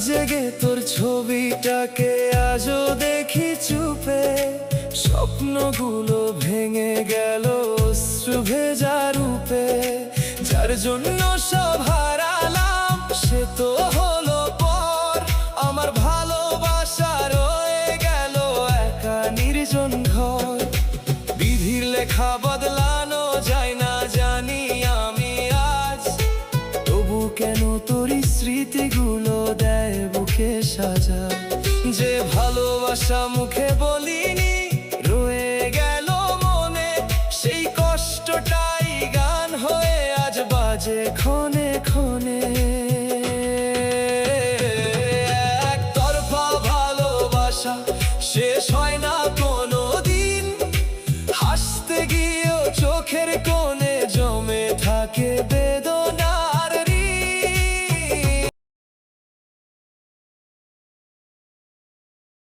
জেগে তোর ছবিটাকে আজও দেখি চুপে, স্বপ্নগুলো ভেঙে গেল অশ্রু ভেজা রূপে। যার জন্য সব হারালাম সে তো হলো পর, আমার ভালোবাসা রয়ে গেল একা নির্জন ঘর। বিধির লেখা বদলানো যায় না জানি আমি আজ, তবু কেন তোর স্মৃতিগুলো দেয় বুকে সাজা। যে ভালোবাসা মুখে